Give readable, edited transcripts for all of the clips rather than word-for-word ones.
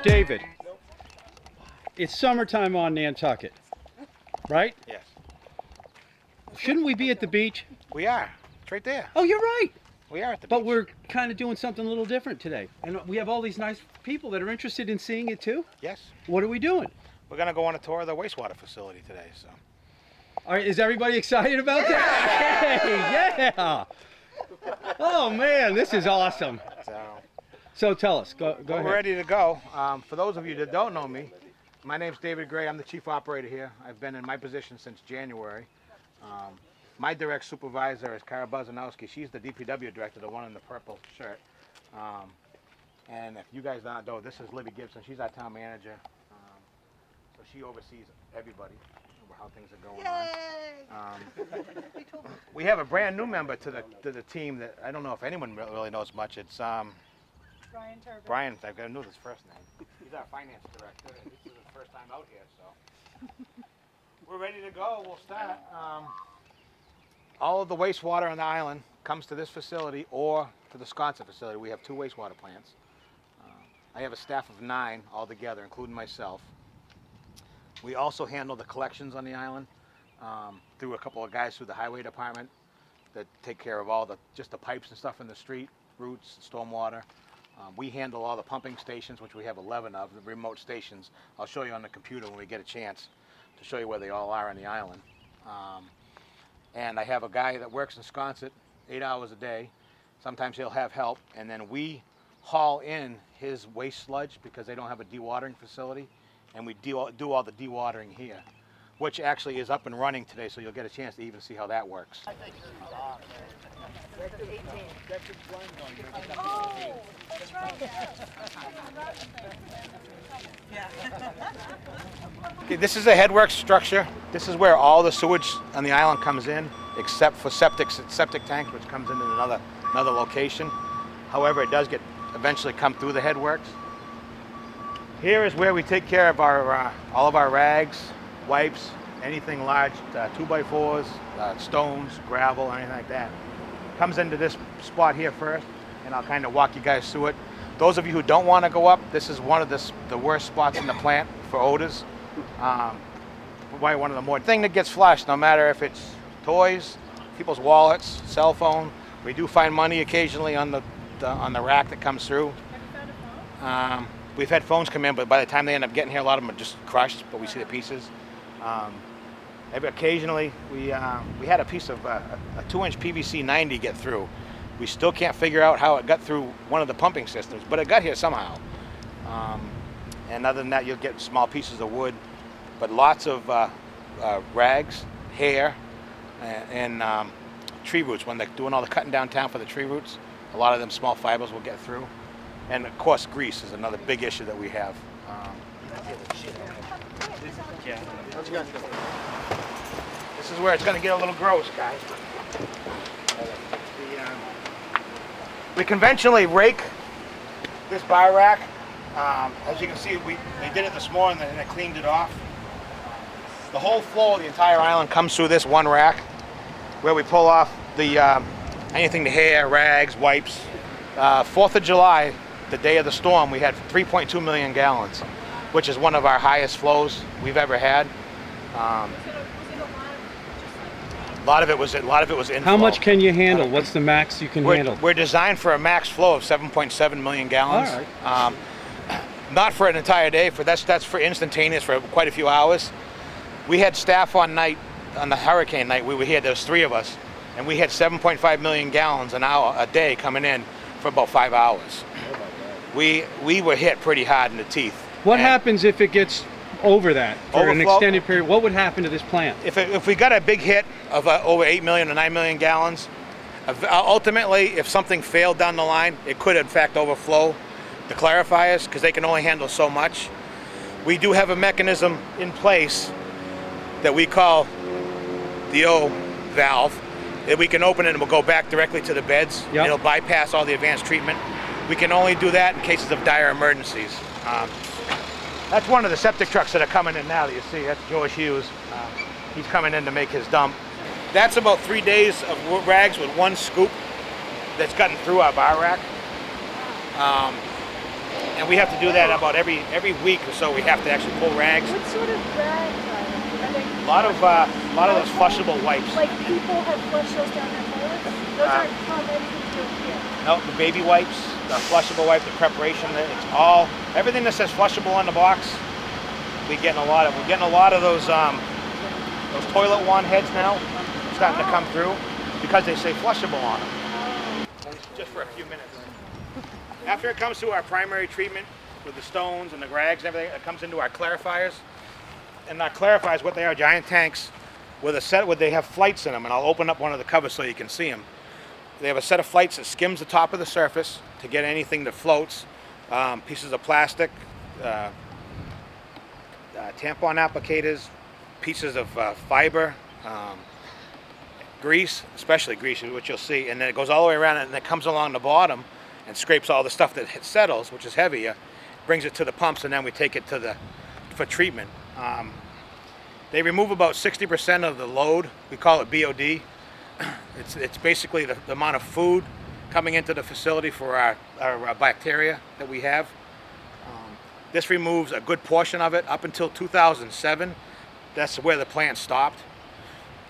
David, it's summertime on Nantucket, right? Yes. Shouldn't we be at the beach? We are. It's right there. Oh, you're right. We are at the beach. But we're kind of doing something a little different today. And we have all these nice people that are interested in seeing it too. Yes. What are we doing? We're going to go on a tour of the wastewater facility today. So. All right, is everybody excited about that? Hey, yeah. Oh, man, this is awesome. So tell us. Go ahead. We're ready to go. For those of you that don't know me, my name's David Gray. I'm the chief operator here. I've been in my position since January. My direct supervisor is Kara Buzanowski. She's the DPW director, the one in the purple shirt. And if you guys don't know, this is Libby Gibson. She's our town manager. So she oversees everybody, how things are going on. We have a brand new member to the team that I don't know if anyone really knows much. It's Brian Turbin. Brian, I gotta know his first name. He's our finance director. This is his first time out here, so. We're ready to go. We'll start. All of the wastewater on the island comes to this facility or to the Wisconsin facility. We have 2 wastewater plants. I have a staff of 9 altogether, including myself. We also handle the collections on the island through a couple of guys through the highway department that take care of all just the pipes and stuff in the street, roots, stormwater. We handle all the pumping stations, which we have 11 of, the remote stations. I'll show you on the computer when we get a chance to show you where they all are on the island. And I have a guy that works in Wisconsin 8 hours a day. Sometimes he'll have help, and then we haul in his waste sludge because they don't have a dewatering facility, and we do all the dewatering here, which actually is up and running today, so you'll get a chance to even see how that works. Oh, that's right. Okay, this is a headworks structure. This is where all the sewage on the island comes in, except for septic tanks, which comes in another location. However, it does eventually come through the headworks. Here is where we take care of our all of our rags, wipes, anything large, 2x4s, stones, gravel, anything like that. Comes into this spot here first, and I'll kind of walk you guys through it. Those of you who don't want to go up, this is one of the worst spots in the plant for odors. Probably one of the more thing that gets flushed, no matter if it's toys, people's wallets, cell phone. We do find money occasionally on the rack that comes through. We've had phones come in, but by the time they end up getting here, a lot of them are just crushed, but we see the pieces. Occasionally, we had a piece of a 2-inch PVC 90 get through. We still can't figure out how it got through one of the pumping systems, but it got here somehow. And other than that, you'll get small pieces of wood, but lots of rags, hair, and tree roots. When they're doing all the cutting downtown for the tree roots, a lot of them small fibers will get through. And of course, grease is another big issue that we have. This is where it's going to get a little gross, guys. We conventionally rake this bar rack. As you can see, they did it this morning and they cleaned it off. The whole flow of the entire island comes through this one rack, where we pull off anything to hair, rags, wipes. 4th of July, the day of the storm, we had 3.2 million gallons, which is one of our highest flows we've ever had. A lot of it was inflow. How much can you handle? What's the max you can handle? We're designed for a max flow of 7.7 million gallons. All right. Not for an entire day. That's for instantaneous for quite a few hours. We had staff on the hurricane night. We were here. There was 3 of us, and we had 7.5 million gallons a day coming in for about 5 hours. We were hit pretty hard in the teeth. What happens if it gets over that for an Overflow. extended period? What would happen to this plant? If we got a big hit of over 8 million or 9 million gallons, ultimately, if something failed down the line, it could in fact overflow the clarifiers because they can only handle so much. We do have a mechanism in place that we call the O valve that we can open it and we'll go back directly to the beds. Yep. It'll bypass all the advanced treatment. We can only do that in cases of dire emergencies. That's one of the septic trucks that are coming in now that you see. That's George Hughes. He's coming in to make his dump. That's about 3 days of rags with 1 scoop that's gotten through our bar rack. And we have to do that about every week or so. We have to actually pull rags. What sort of rags are they? A lot of those flushable wipes. Like people have flushed those down their toilets? Those aren't from anything to do here. No, the baby wipes, the flushable wipe, the preparation. It's all everything that says flushable on the box. We're getting a lot of those toilet wand heads now starting to come through because they say flushable on them. Just for a few minutes. After it comes to our primary treatment with the stones and the rags and everything, it comes into our clarifiers. And our clarifiers, what they are, giant tanks with a set where they have flights in them. And I'll open up one of the covers so you can see them. They have a set of flights that skims the top of the surface to get anything that floats, pieces of plastic, tampon applicators, pieces of fiber, grease, especially grease, which you'll see, and then it goes all the way around and it comes along the bottom and scrapes all the stuff that settles, which is heavier, brings it to the pumps, and then we take it to for treatment. They remove about 60% of the load. We call it BOD. It's basically the amount of food coming into the facility for our bacteria that we have. This removes a good portion of it. Up until 2007, that's where the plant stopped.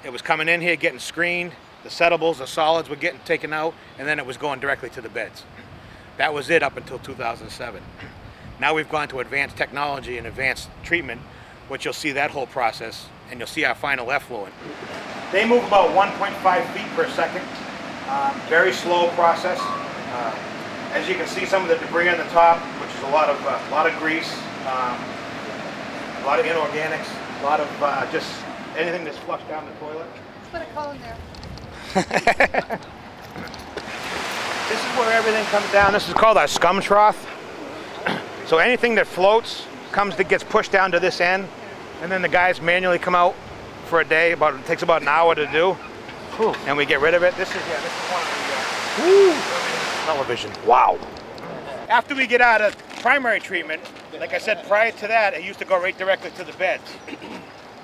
It was coming in here, getting screened. The settables, the solids were getting taken out, and then it was going directly to the beds. That was it up until 2007. Now we've gone to advanced technology and advanced treatment, which you'll see that whole process, and you'll see our final effluent. They move about 1.5 feet per second. Very slow process. As you can see, some of the debris on the top, which is a lot of grease, a lot of inorganics, a lot of just anything that's flushed down the toilet. Let's put a cone there. This is where everything comes down. This is called our Scum Trough. So anything that floats gets pushed down to this end, and then the guys manually come out for a day. It takes about an hour to do, and we get rid of it. This is one of the television. Wow. After we get out of primary treatment, like I said, prior to that, it used to go right directly to the beds.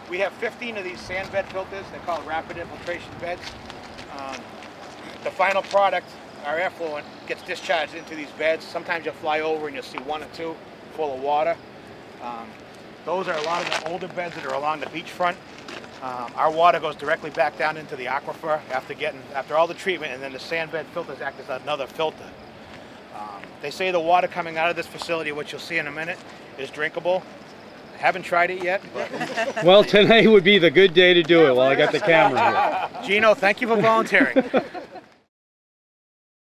We have 15 of these sand bed filters. They're called rapid infiltration beds. The final product, our effluent, gets discharged into these beds. Sometimes you'll fly over and you'll see one or two full of water. Those are a lot of the older beds that are along the beachfront. Our water goes directly back down into the aquifer after all the treatment, and then the sand bed filters act as another filter. They say the water coming out of this facility, which you'll see in a minute, is drinkable. I haven't tried it yet. But Well, today would be the good day to do it while I got the camera here. Gino, thank you for volunteering.